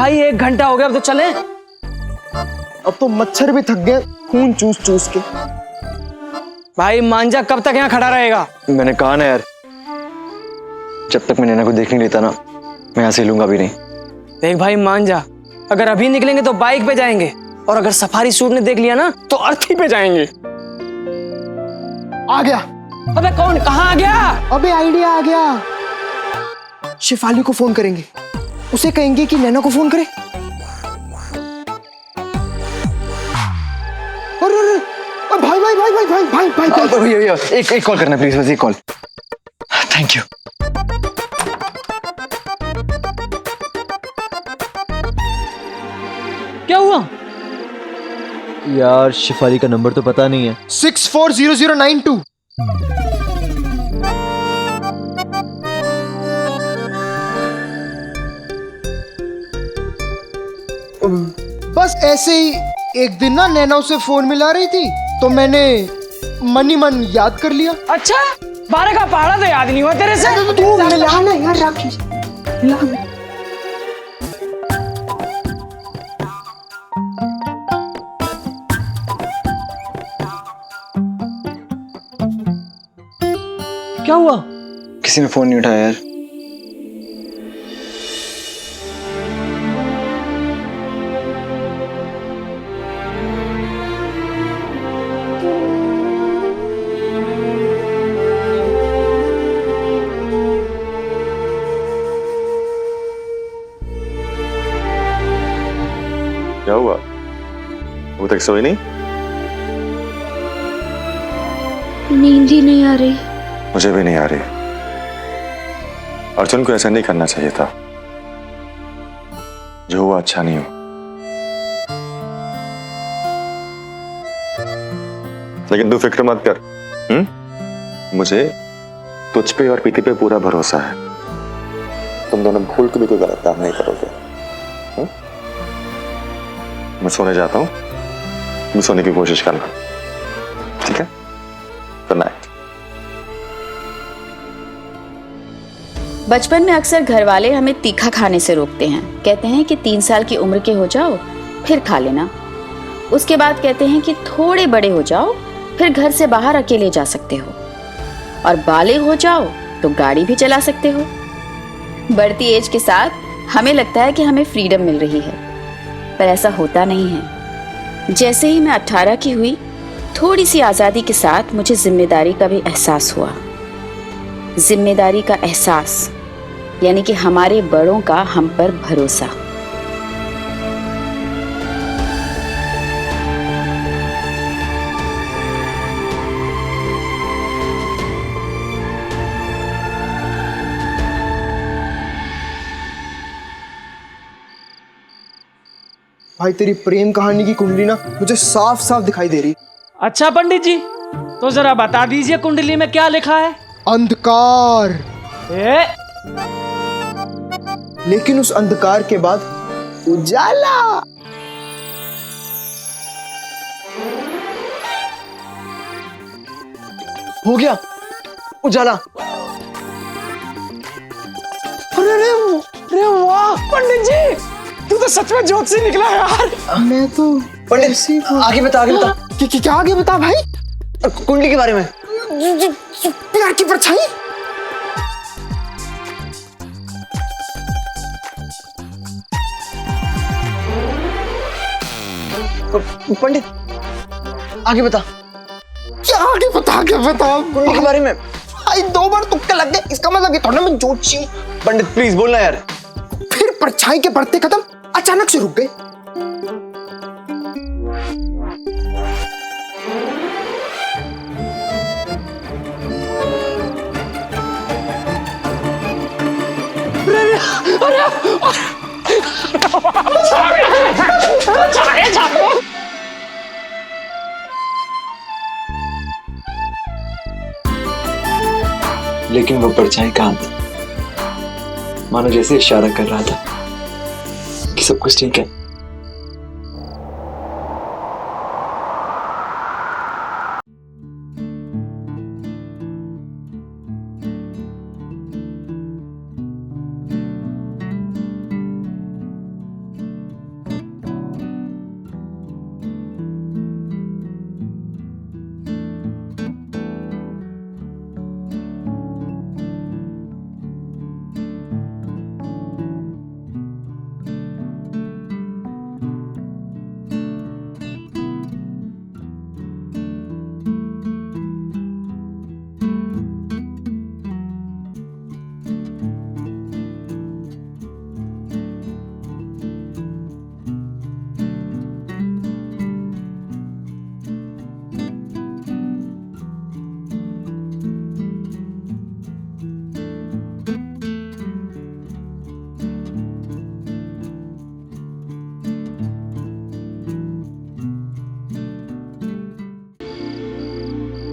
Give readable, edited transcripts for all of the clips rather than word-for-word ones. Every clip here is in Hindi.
भाई 1 घंटा हो गया, अब तो चले। अब तो मच्छर भी थक गए खून चूस चूस के। भाई मांझा कब तक यहाँ खड़ा रहेगा? मैंने कहा ना यार, जब तक मैं नैना को देख नहीं लेता ना, मैं यहाँ से लूंगा भी नहीं। देख भाई मांझा, अगर अभी निकलेंगे तो बाइक पे जाएंगे, और अगर सफारी सूट ने देख लिया ना तो अर्थी पे जाएंगे। आ गया। अबे कौन, कहाँ आ गया? अबे आइडिया आ गया। शिफाली को फोन करेंगे, उसे कहेंगे कि नैना को फोन करे। अरे भाई भाई भाई भाई भाई भाई भाई भैया एक कॉल करना प्लीज, बस एक कॉल। Thank you. क्या हुआ? यार शिफाली का नंबर तो पता नहीं है। 640092। बस ऐसे ही एक दिन ना नैना उसे फोन मिला रही थी, तो मैंने मन ही मन याद कर लिया। अच्छा, 12 का पहाड़ा तो याद नहीं हुआ तेरे से? तू मिला ना यार, राखी मिला। क्या हुआ? किसी ने फोन नहीं उठाया यार। क्या हुआ? वो तक सोई नहीं? नींद ही नहीं आ रही। मुझे भी नहीं आ रही। अर्जुन को ऐसा नहीं करना चाहिए था। जो हुआ अच्छा नहीं हो। लेकिन तू फिक्र मत कर। मुझे तुझ पे और प्रीति पे पूरा भरोसा है। तुम दोनों भूल के भी कोई गलत काम नहीं करोगे। मैं सोने जाता हूं, तुम सोने की कोशिश करना, ठीक है? Good night. बचपन में अक्सर घर वाले हमें तीखा खाने से रोकते हैं। कहते हैं कि 3 साल की उम्र के हो जाओ फिर खा लेना। उसके बाद कहते हैं कि थोड़े बड़े हो जाओ फिर घर से बाहर अकेले जा सकते हो, और बालिग हो जाओ तो गाड़ी भी चला सकते हो। बढ़ती एज के साथ हमें लगता है कि हमें फ्रीडम मिल रही है, पर ऐसा होता नहीं है। जैसे ही मैं 18 की हुई, थोड़ी सी आज़ादी के साथ मुझे जिम्मेदारी का भी एहसास हुआ। जिम्मेदारी का एहसास यानी कि हमारे बड़ों का हम पर भरोसा। भाई तेरी प्रेम कहानी की कुंडली ना मुझे साफ साफ दिखाई दे रही। अच्छा पंडित जी, तो जरा बता दीजिए कुंडली में क्या लिखा है? अंधकार। ए? लेकिन उस अंधकार के बाद उजाला। हो गया उजाला। अरे वाह पंडित जी, तू तो सच में ज्योतिषी निकला यार। मैं तो पंडित आगे बता, आगे बता। क्या आगे बता भाई? कुंडली के बारे में। प्यार की परछाई। पंडित आगे बता। क्या आगे बता? कुंडली के बारे में। भाई 2 बार तुक्के लग गए, इसका मतलब ये थोड़ा मैं ज्योतिषी हूँ। पंडित प्लीज बोलना यार। फिर परछाई के बढ़ते कदम अचानक से रुक गए। लेकिन वो परछाई कहाँ थी? मानो जैसे इशारा कर रहा था कि सब कुछ ठीक है।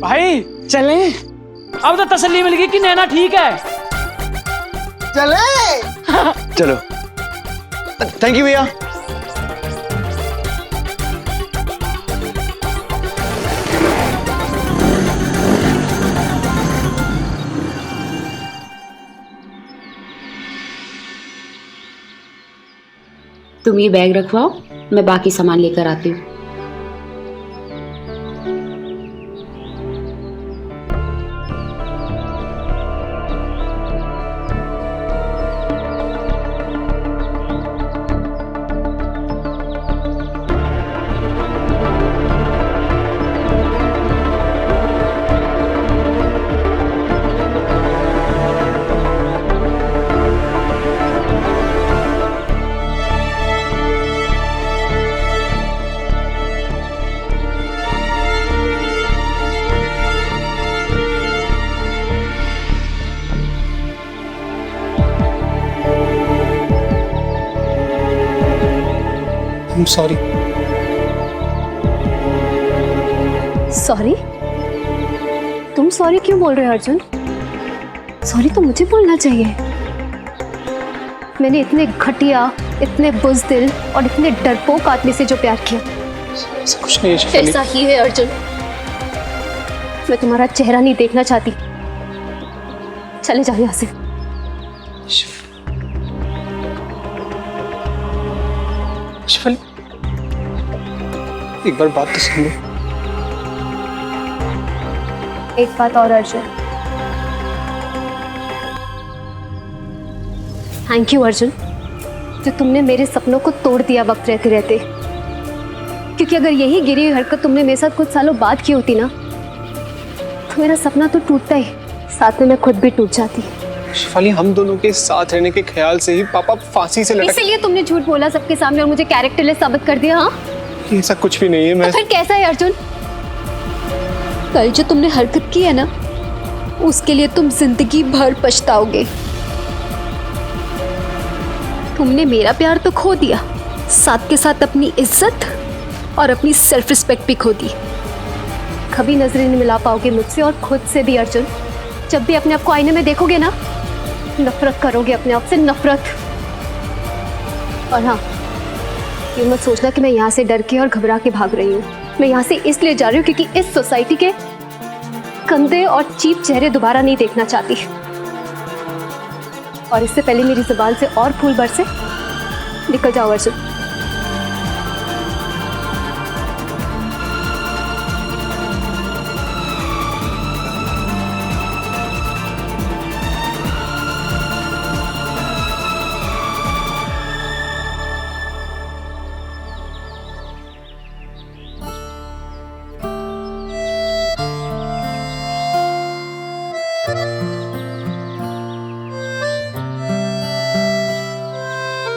भाई चलें? अब तो तसल्ली मिल गई कि नैना ठीक है। चले। चलो। थैंक यू भैया। तुम ये बैग रखवाओ, मैं बाकी सामान लेकर आती हूँ। सॉरी। सॉरी? तुम सॉरी क्यों बोल रहे हो अर्जुन? सॉरी तो मुझे बोलना चाहिए। मैंने इतने घटिया, इतने बुज़दिल और इतने डरपोक आदमी से जो प्यार किया। ऐसा कुछ नहीं है। ऐसा ही है अर्जुन। मैं तुम्हारा चेहरा नहीं देखना चाहती। चले जाओ यहाँ से। शिफाली, एक बार बात तो सुन लो। एक बात और अर्जुन। थैंक यू अर्जुन, जो तुमने मेरे सपनों को तोड़ दिया वक्त रहते रहते। क्योंकि अगर यही गिरी हुई हरकत तुमने मेरे साथ कुछ सालों बाद की होती ना, तो मेरा सपना तो टूटता ही, साथ में मैं खुद भी टूट जाती। शिफाली, हम दोनों के साथ रहने के ख्याल से ही पापा फांसी से लटक। इसलिए तुमने झूठ बोला सबके सामने और मुझे कैरेक्टरलेस साबित कर दिया। हाँ, ऐसा कुछ भी नहीं है। मैं तो फिर कैसा है अर्जुन? कल जो तुमने हरकत की है ना, उसके लिए तुम जिंदगी भर पछताओगे। तुमने मेरा प्यार तो खो दिया, साथ के साथ अपनी इज्जत और अपनी सेल्फ रिस्पेक्ट भी खो दी। कभी नजरें नहीं मिला पाओगे मुझसे और खुद से भी अर्जुन। जब भी अपने आप को आईने में देखोगे ना, नफरत करोगे अपने आप से, नफरत। और हाँ, ये मत सोचना कि मैं यहाँ से डर के और घबरा के भाग रही हूँ। मैं यहाँ से इसलिए जा रही हूँ क्योंकि इस सोसाइटी के गंदे और चीप चेहरे दोबारा नहीं देखना चाहती। और इससे पहले मेरी जुबान से और फूल बरसे, निकल जाओ अर्जुन।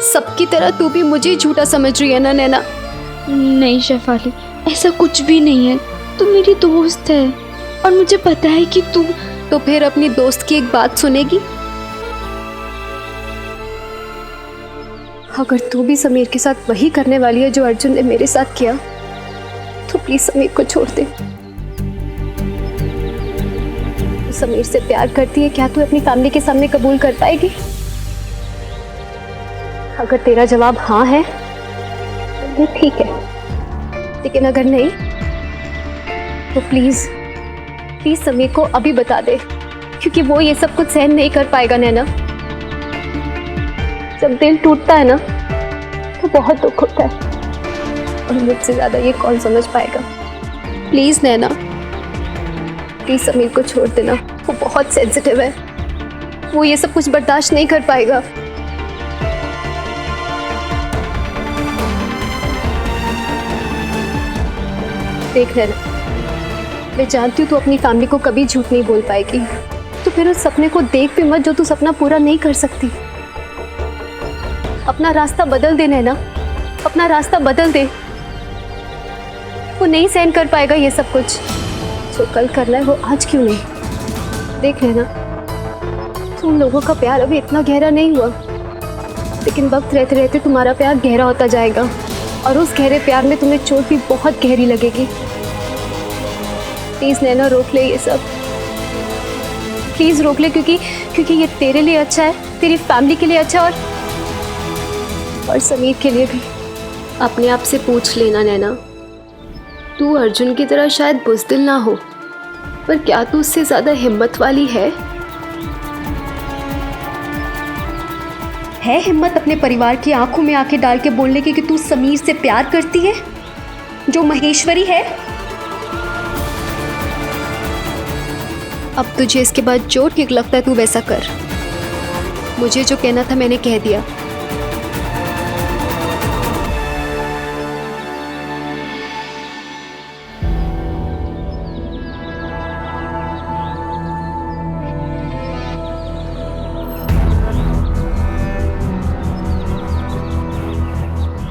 सबकी तरह तू भी मुझे झूठा समझ रही है ना नैना? नहीं शेफाली, ऐसा कुछ भी नहीं है। तू मेरी दोस्त है और मुझे पता है कि तू। तो फिर अपनी दोस्त की एक बात सुनेगी? अगर तू भी समीर के साथ वही करने वाली है जो अर्जुन ने मेरे साथ किया, तो प्लीज समीर को छोड़ दे। तू समीर से प्यार करती है, क्या तू अपनी फैमिली के सामने कबूल कर पाएगी? अगर तेरा जवाब हाँ है तो ठीक है, लेकिन अगर नहीं तो प्लीज प्लीज समीर को अभी बता दे, क्योंकि वो ये सब कुछ सहन नहीं कर पाएगा नैना। जब दिल टूटता है ना तो बहुत दुख होता है, और मुझसे ज्यादा ये कौन समझ पाएगा। प्लीज नैना, प्लीज समीर को छोड़ देना। वो बहुत सेंसिटिव है, वो ये सब कुछ बर्दाश्त नहीं कर पाएगा। देख नैना, मैं जानती हूँ तू अपनी फैमिली को कभी झूठ नहीं बोल पाएगी, तो फिर उस सपने को देख भी मत जो तू सपना पूरा नहीं कर सकती। अपना रास्ता बदल दे नैना, अपना रास्ता बदल दे। वो नहीं सहन कर पाएगा ये सब कुछ। जो कल करना है वो आज क्यों नहीं? देख नैना, तुम लोगों का प्यार अभी इतना गहरा नहीं हुआ, लेकिन वक्त रहते रहते तुम्हारा प्यार गहरा होता जाएगा, और उस गहरे प्यार में तुम्हें चोट भी बहुत गहरी लगेगी। प्लीज नैना रोक ले ये सब, प्लीज रोक ले, क्योंकि ये तेरे लिए अच्छा है, तेरी फैमिली के लिए अच्छा है और समीर के लिए भी। अपने आप से पूछ लेना नैना, तू अर्जुन की तरह शायद बुज़दिल ना हो, पर क्या तू उससे ज्यादा हिम्मत वाली है हिम्मत अपने परिवार की आंखों में आंखें डाल के बोलने की कि तू समीर से प्यार करती है, जो महेश्वरी है? अब तुझे इसके बाद जो ठीक लगता है तू वैसा कर। मुझे जो कहना था मैंने कह दिया।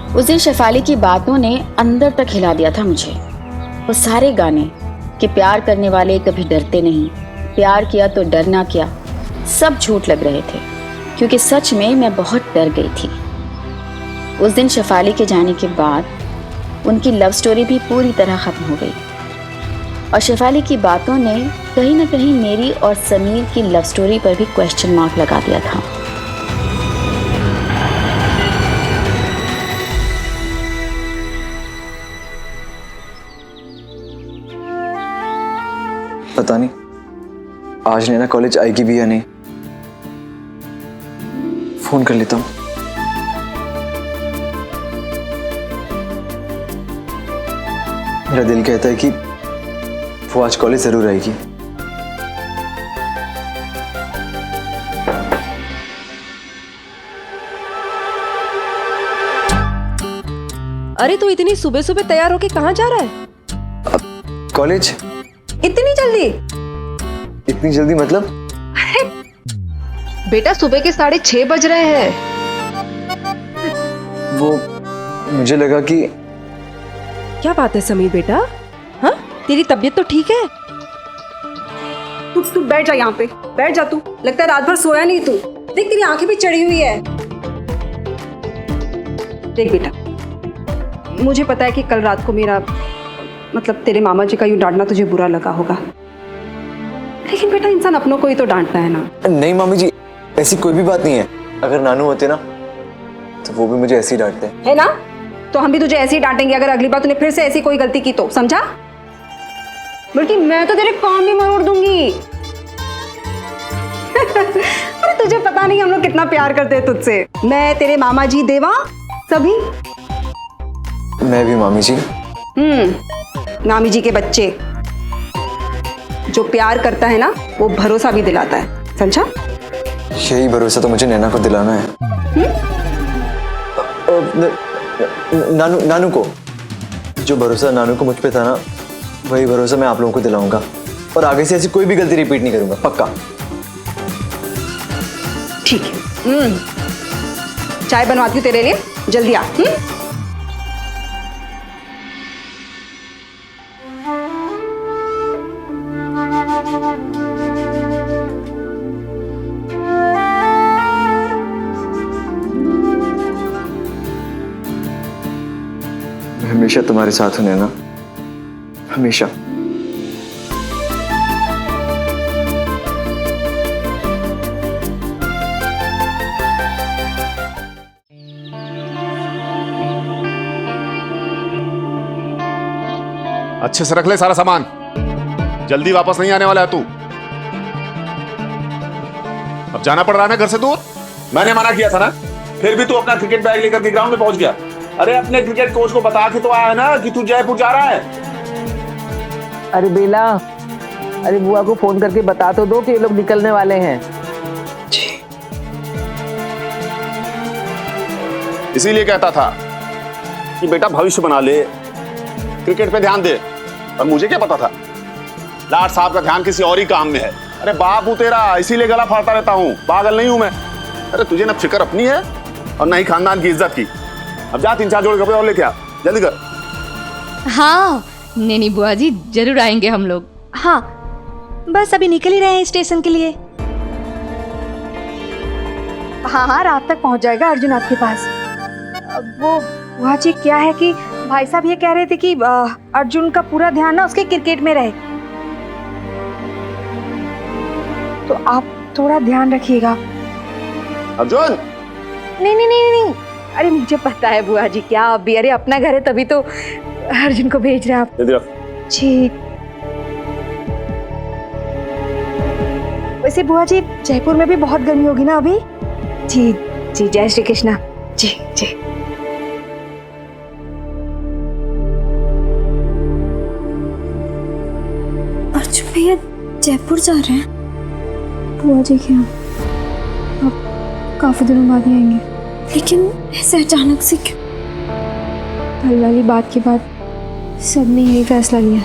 उस दिन शेफाली की बातों ने अंदर तक हिला दिया था मुझे। वो सारे गाने कि प्यार करने वाले कभी डरते नहीं, प्यार किया तो डरना क्या, सब झूठ लग रहे थे, क्योंकि सच में मैं बहुत डर गई थी। उस दिन शेफाली के जाने के बाद उनकी लव स्टोरी भी पूरी तरह ख़त्म हो गई और शेफाली की बातों ने कहीं ना कहीं मेरी और समीर की लव स्टोरी पर भी क्वेश्चन मार्क लगा दिया था। पता नहीं आज नैना कॉलेज आएगी भी या नहीं। फोन कर लेता हूँ। मेरा दिल कहता है कि वो आज कॉलेज जरूर आएगी। अरे तू इतनी सुबह सुबह तैयार होके कहाँ जा रहा है? कॉलेज। इतनी जल्दी? इतनी जल्दी मतलब? बेटा सुबह के 6:30 बज रहे हैं। वो मुझे लगा कि। क्या बात है समीर बेटा? हाँ तेरी तबीयत तो ठीक है? तू बैठ जा, यहाँ पे बैठ जा। तू लगता है रात भर सोया नहीं तू। देख तेरी आंखें भी चढ़ी हुई है। देख बेटा, मुझे पता है कि कल रात को मेरा मतलब तेरे मामा जी का यूं डांटना तुझे बुरा लगा होगा, लेकिन बेटा इंसान अपनों को ही तो डांटता है ना। नहीं मामी जी, ऐसी कोई भी बात नहीं है। अगर नानू होते ना तो वो भी मुझे ऐसे ही डांटते है ना। तो हम भी तुझे ऐसे ही डांटेंगे अगर अगली बार तूने फिर से ऐसी कोई गलती की तो, समझा? बल्कि मैं तो तेरे काम भी मरोड़ दूंगी। अरे तुझे पता नहीं हम लोग कितना प्यार करते हैं तुझसे। मैं, तेरे मामा जी, देवा, सभी। मैं भी मामी जी। मामी जी के बच्चे। जो प्यार करता है ना वो भरोसा भी दिलाता है, समझा? यही भरोसा तो मुझे नैना को दिलाना है। नानू को। जो भरोसा नानू को मुझ पे था ना, वही भरोसा मैं आप लोगों को दिलाऊंगा और आगे से ऐसी कोई भी गलती रिपीट नहीं करूंगा, पक्का। ठीक है। चाय बनवाती हूँ तेरे लिए, जल्दी आ। मैं हमेशा तुम्हारे साथ हूं नैना, हमेशा। अच्छे से रख ले सारा सामान, जल्दी वापस नहीं आने वाला है तू। अब जाना पड़ रहा है ना घर से दूर। मैंने मना किया था ना, फिर भी तू अपना क्रिकेट बैग लेकर के ग्राउंड में पहुंच गया। अरे अपने क्रिकेट कोच को बता के तो आया ना कि तू जयपुर जा रहा है। अरे बेला, अरे बुआ को फोन करके बता तो दो कि ये लोग निकलने वाले हैं। इसीलिए कहता था कि बेटा भविष्य बना ले, क्रिकेट पे ध्यान दे। और मुझे क्या पता था लाट साहब का ध्यान किसी और ही काम में है। अरे बाप हूं तेरा, इसीलिए गला फाड़ता रहता हूं, पागल नहीं हूं मैं। अरे तुझे ना फिक्र अपनी है और ना ही खानदान की इज्जत की। अब जा 3-4 जोड़ कपड़े और लेके आ, जल्दी कर। हाँ नहीं बुआ जी, जरूर आएंगे हम लोग। हाँ बस अभी निकल ही रहे हैं स्टेशन के लिए। हाँ रात तक पहुंच जाएगा अर्जुन आपके पास। वो बुआ जी क्या है कि भाई साहब ये कह रहे थे कि अर्जुन का पूरा ध्यान ना उसके क्रिकेट में रहे, तो आप थोड़ा ध्यान रखिएगा। अर्जुन, नहीं नहीं नहीं नहीं, अरे मुझे पता है बुआ जी, क्या आप भी, अरे अपना घर है तभी तो अर्जुन को भेज रहे हैं आप। जल्दी रख। जी। वैसे बुआ जी जयपुर में भी बहुत गर्मी होगी ना अभी? जी जी, जय श्री कृष्णा। जी जी। अर्जुन भैया जयपुर जा रहे हैं? बुआ जी क्या अब काफी दिनों बाद ही आएंगे, लेकिन ऐसे अचानक से क्यों? कल वाली बात के बाद सबने यही फैसला लिया।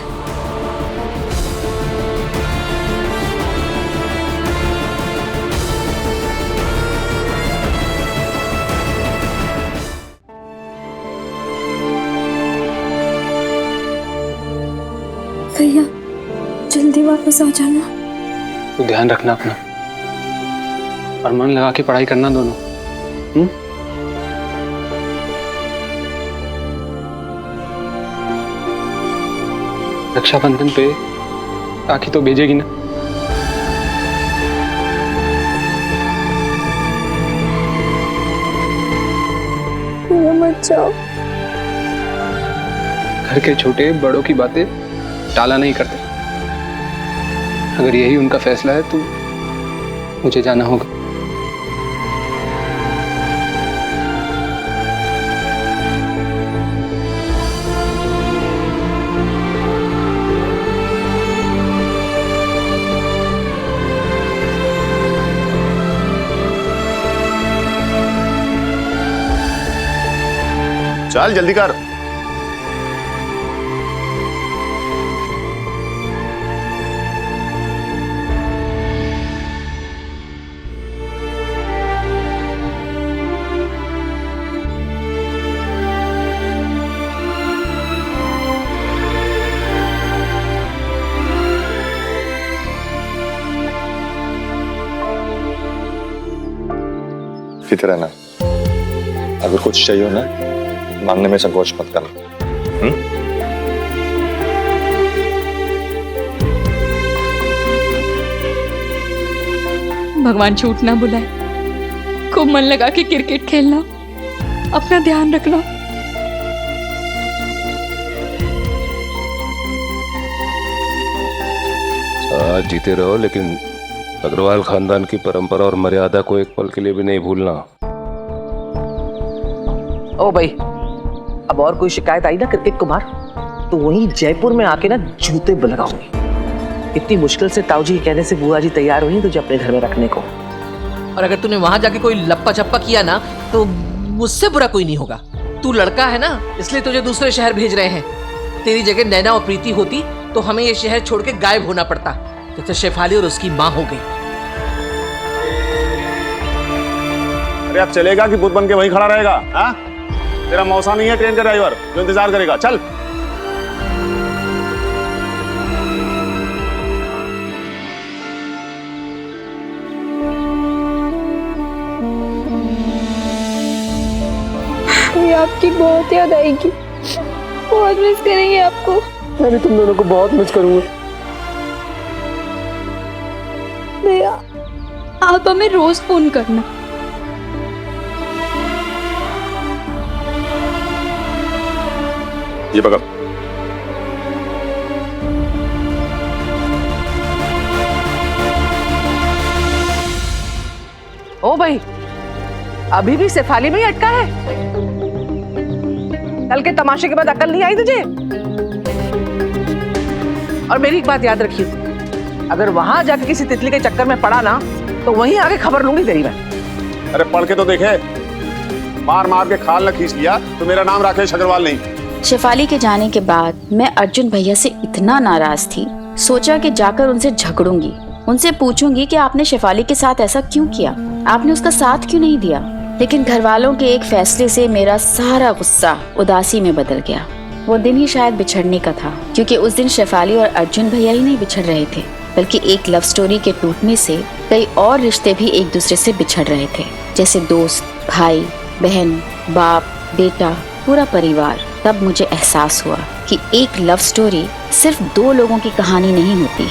भैया जल्दी वापस आ जाना। तो ध्यान रखना अपना और मन लगा के पढ़ाई करना दोनों। रक्षाबंधन पे राखी तो भेजेगी ना? मत जाओ। घर के छोटे बड़ों की बातें टाला नहीं करते। अगर यही उनका फैसला है तो मुझे जाना होगा। चल जल्दी कर। फिक्र रहना, अगर कुछ चाहिए ना मांगने में संकोच मत करना। भगवान छूट ना बुलाए। खूब मन लगा के क्रिकेट खेलना, अपना ध्यान रखना। आज जीते रहो, लेकिन अग्रवाल खानदान की परंपरा और मर्यादा को एक पल के लिए भी नहीं भूलना। ओ भाई, अब और कोई शिकायत आई ना क्रिकेट कुमार तो वहीं जयपुर में आके ना जूते लगाऊंगी। इतनी मुश्किल से ताऊजी के कहने से बुआ जी तैयार हुई तुझे अपने घर में रखने को। और अगर तूने वहां जाके कोई लप्पा चप्पा किया ना तो मुझसे बुरा कोई नहीं होगा। तू लड़का है ना, इसलिए तुझे दूसरे शहर भेज रहे हैं। तेरी जगह नैना और प्रीति होती तो हमें ये शहर छोड़ के गायब होना पड़ता, जैसे शेफाली और उसकी माँ हो गई। अरे अब चलेगा कि बुत बन के वहीं खड़ा रहेगा? हाँ, तेरा मौसा नहीं है ट्रेन का ड्राइवर जो इंतजार करेगा। चल। ये आपकी बहुत याद आएगी, बहुत मिस करेंगे आपको। मैं भी तुम दोनों को बहुत मिस करूंगा। भैया आप हमें रोज फोन करना। ये पकड़। ओ भाई, अभी भी शेफाली में ही अटका है? कल के तमाशे के बाद अकल नहीं आई तुझे? और मेरी एक बात याद रखियो, अगर वहां जाके किसी तितली के चक्कर में पड़ा ना तो वहीं आगे खबर लूंगी तेरी मैं। अरे पढ़ के तो देखे, मार मार के खाल न खींच लिया तो मेरा नाम राकेश अग्रवाल नहीं। शेफाली के जाने के बाद मैं अर्जुन भैया से इतना नाराज थी, सोचा कि जाकर उनसे झगड़ूंगी, उनसे पूछूंगी कि आपने शेफाली के साथ ऐसा क्यों किया, आपने उसका साथ क्यों नहीं दिया। लेकिन घर वालों के एक फैसले से मेरा सारा गुस्सा उदासी में बदल गया। वो दिन ही शायद बिछड़ने का था, क्योंकि उस दिन शेफाली और अर्जुन भैया ही नहीं बिछड़ रहे थे, बल्कि एक लव स्टोरी के टूटने से कई और रिश्ते भी एक दूसरे से बिछड़ रहे थे, जैसे दोस्त, भाई, बहन, बाप, बेटा, पूरा परिवार। तब मुझे एहसास हुआ कि एक लव स्टोरी सिर्फ दो लोगों की कहानी नहीं होती।